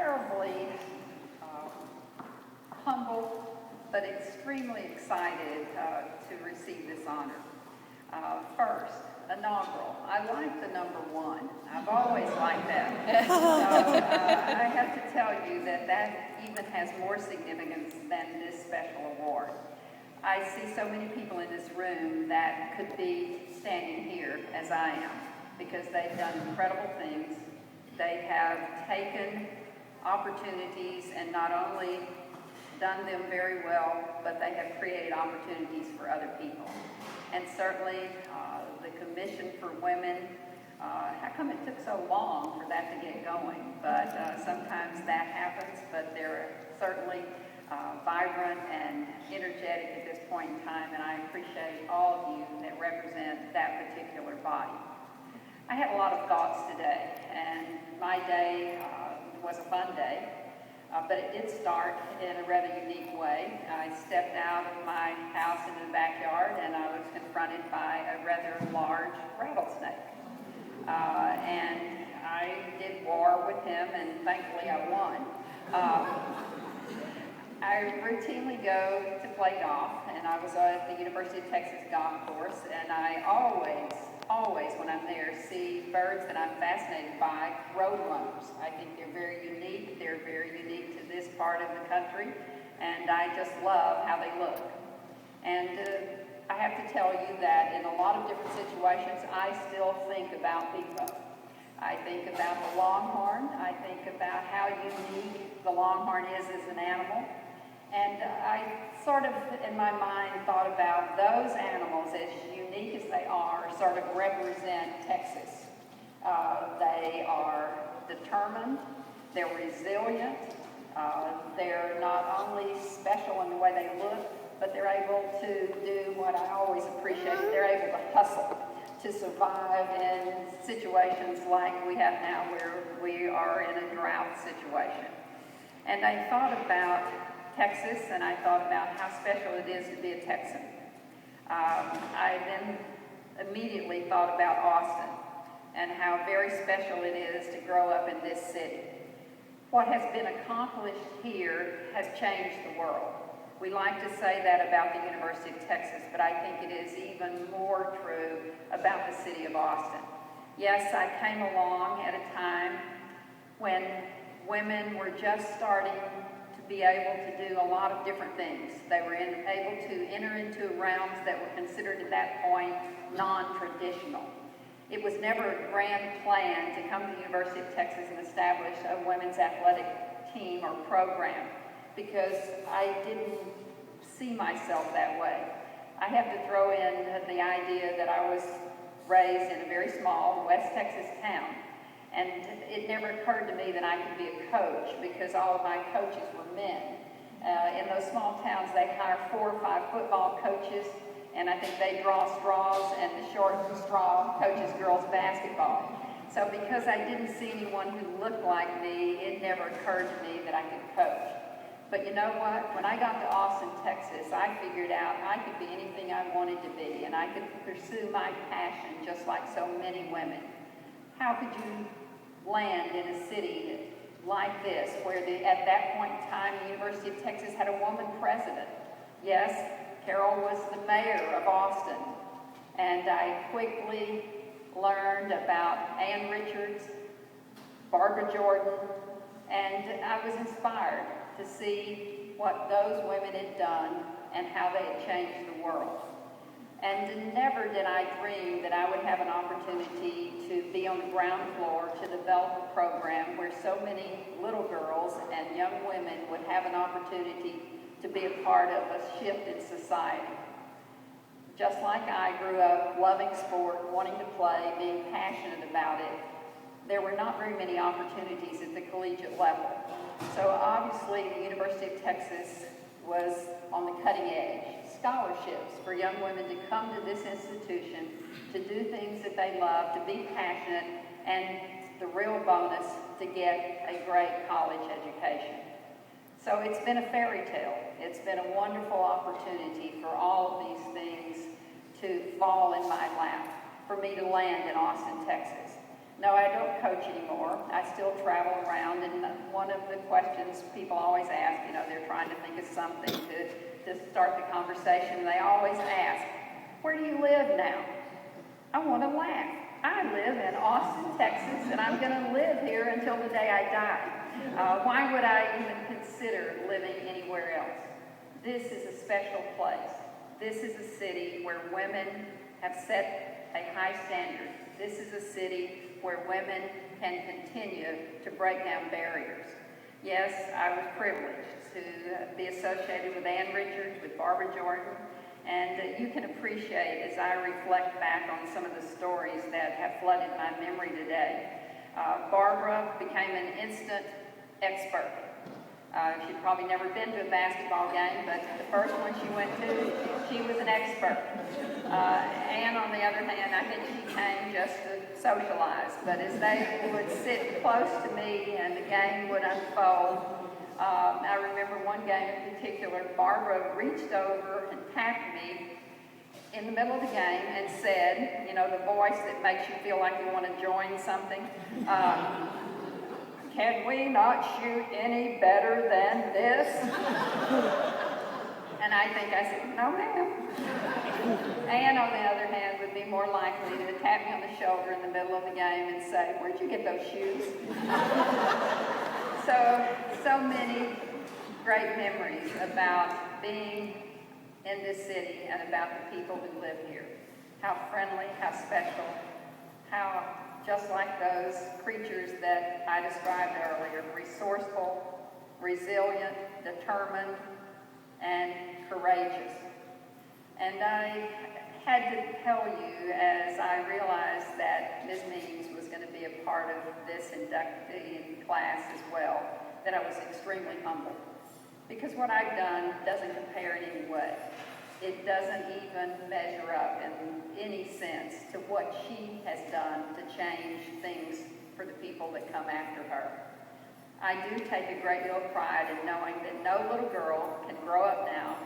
terribly humbled, but extremely excited to receive this honor. First, inaugural. I like the number 1. I've always liked that. So I have to tell you that even has more significance than this special award. I see so many people in this room that could be standing here as I am, because they've done incredible things. They have taken opportunities and not only done them very well, but they have created opportunities for other people. And certainly the Commission for Women, how come it took so long for that to get going? But sometimes that happens, but they're certainly vibrant and energetic at this point in time, and I appreciate all of you that represent that particular body. I had a lot of thoughts today, and my day was a fun day, but it did start in a rather unique way. I stepped out of my house in the backyard, and I was confronted by a rather large rattlesnake. And I did war with him, and thankfully I won. I routinely go to play golf, and I was at the University of Texas golf course, and I always when I'm there see birds that I'm fascinated by, roadrunners. I think they're very unique. They're very unique to this part of the country, and I just love how they look. And I have to tell you that in a lot of different situations, I still think about Bebo. I think about the longhorn. I think about how unique the longhorn is as an animal. And I sort of, in my mind, thought about those animals, as unique as they are, sort of represent Texas. They are determined, they're resilient, they're not only special in the way they look, but they're able to do what I always appreciate. They're able to hustle, to survive in situations like we have now, where we are in a drought situation. And I thought about Texas, and I thought about how special it is to be a Texan. I then immediately thought about Austin and how very special it is to grow up in this city. What has been accomplished here has changed the world. We like to say that about the University of Texas, but I think it is even more true about the city of Austin. Yes, I came along at a time when women were just starting to be able to do a lot of different things. They were able to enter into realms that were considered at that point non-traditional. It was never a grand plan to come to the University of Texas and establish a women's athletic team or program, because I didn't see myself that way. I have to throw in the idea that I was raised in a very small West Texas town. And it never occurred to me that I could be a coach, because all of my coaches were men. In those small towns, they hire 4 or 5 football coaches, and I think they draw straws, and the short straw coaches girls basketball. So because I didn't see anyone who looked like me, it never occurred to me that I could coach. But you know what? When I got to Austin, Texas, I figured out I could be anything I wanted to be, and I could pursue my passion just like so many women. How could you land in a city like this, where at that point in time, the University of Texas had a woman president? Yes, Carol was the mayor of Austin, and I quickly learned about Ann Richards, Barbara Jordan, and I was inspired to see what those women had done and how they had changed the world. And never did I dream that I would have an opportunity to be on the ground floor to develop a program where so many little girls and young women would have an opportunity to be a part of a shift in society. Just like I grew up loving sport, wanting to play, being passionate about it, there were not very many opportunities at the collegiate level. So obviously the University of Texas was on the cutting edge. Scholarships for young women to come to this institution, to do things that they love, to be passionate, and the real bonus, to get a great college education. So it's been a fairy tale. It's been a wonderful opportunity for all of these things to fall in my lap, for me to land in Austin, Texas. No, I don't coach anymore. I still travel around, and one of the questions people always ask. They're trying to think of something to start the conversation. They always ask, where do you live now? I want to laugh. I live in Austin, Texas, and I'm going to live here until the day I die. Why would I even consider living anywhere else? This is a special place. This is a city where women have set a high standard. This is a city where women can continue to break down barriers. Yes, I was privileged to be associated with Ann Richards, with Barbara Jordan, and you can appreciate as I reflect back on some of the stories that have flooded my memory today. Barbara became an instant expert. She'd probably never been to a basketball game, but the first one she went to, she was an expert. Anne, on the other hand, I think she came just to socialize. But as they would sit close to me and the game would unfold, I remember one game in particular, Barbara reached over and tapped me in the middle of the game and said, the voice that makes you feel like you want to join something, can we not shoot any better than this? And I think I said, no, ma'am. Anne, on the other hand, would be more likely to tap me on the shoulder in the middle of the game and say, where'd you get those shoes? So many great memories about being in this city and about the people who live here. How friendly, how special, how just like those creatures that I described earlier, resourceful, resilient, determined, and courageous. And I had to tell you, as I realized that Ms. Means was going to be a part of this inductee class as well, that I was extremely humbled. Because what I've done doesn't compare in any way. It doesn't even measure up in any sense to what she has done to change things for the people that come after her. I do take a great deal of pride in knowing that no little girl can grow up now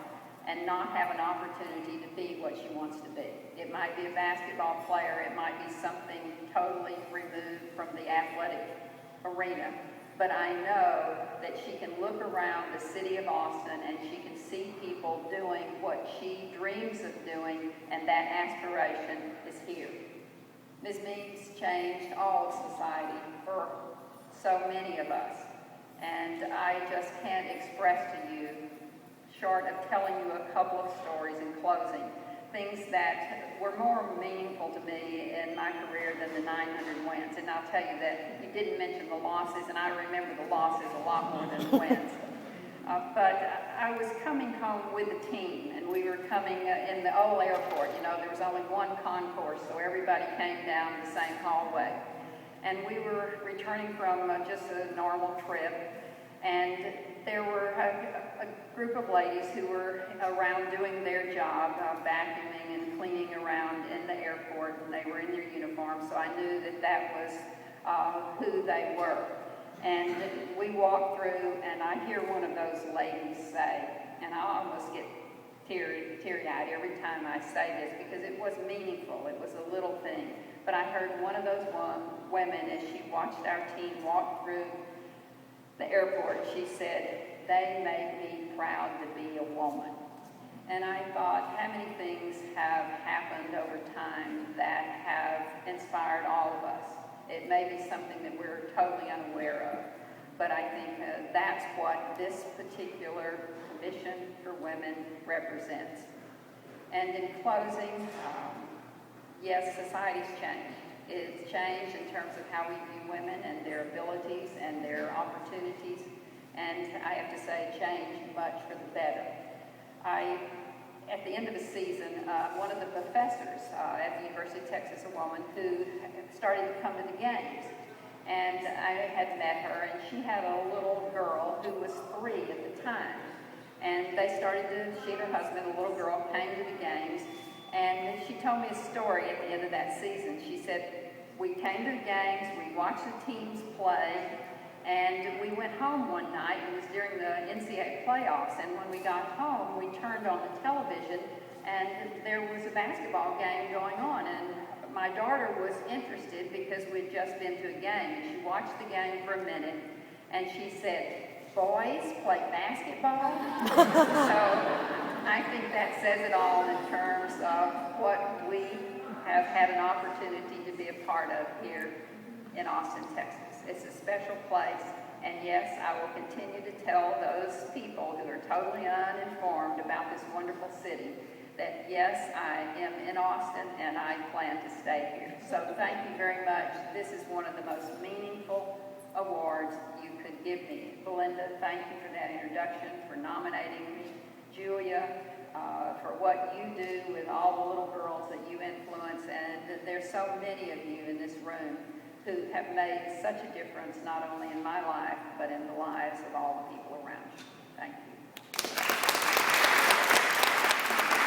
and not have an opportunity to be what she wants to be. It might be a basketball player, it might be something totally removed from the athletic arena, but I know that she can look around the city of Austin and she can see people doing what she dreams of doing, and that aspiration is here. Ms. Means changed all of society for so many of us, and I just can't express to you, short of telling you a couple of stories in closing, things that were more meaningful to me in my career than the 900 wins. And I'll tell you that you didn't mention the losses, and I remember the losses a lot more than the wins. But I was coming home with the team, and we were coming in the old airport. There was only one concourse, so everybody came down the same hallway. And we were returning from just a normal trip, and there were a group of ladies who were around doing their job, vacuuming and cleaning around in the airport, and they were in their uniform, so I knew that that was who they were. And we walked through, and I hear one of those ladies say, and I almost get teary-eyed every time I say this, because it was meaningful, it was a little thing, but I heard one of those women, as she watched our team walk through the airport, she said, they made me proud to be a woman. And I thought, how many things have happened over time that have inspired all of us? It may be something that we're totally unaware of, but I think that's what this particular Commission for Women represents. And in closing, yes, society's changed. It's changed in terms of how we view women and their abilities and their opportunities, and I have to say, changed much for the better. At the end of the season, one of the professors at the University of Texas, a woman who started to come to the games, and I had met her, and she had a little girl who was 3 at the time, and she and her husband, a little girl, came to the games, and she told me a story at the end of that season. She said, we came to the games, we watched the teams play, and we went home one night. It was during the NCAA playoffs, and when we got home, we turned on the television, and there was a basketball game going on, and my daughter was interested because we'd just been to a game, and she watched the game for a minute, And she said, boys play basketball? So I think that says it all in terms of what we have had an opportunity to be a part of here in Austin, Texas. It's a special place, and yes, I will continue to tell those people who are totally uninformed about this wonderful city that yes, I am in Austin and I plan to stay here. So thank you very much. This is one of the most meaningful awards you could give me. Belinda, thank you for that introduction, for nominating me. Julia, for what you do with all the little girls that you influence, and there's so many of you in this room who have made such a difference not only in my life, but in the lives of all the people around you.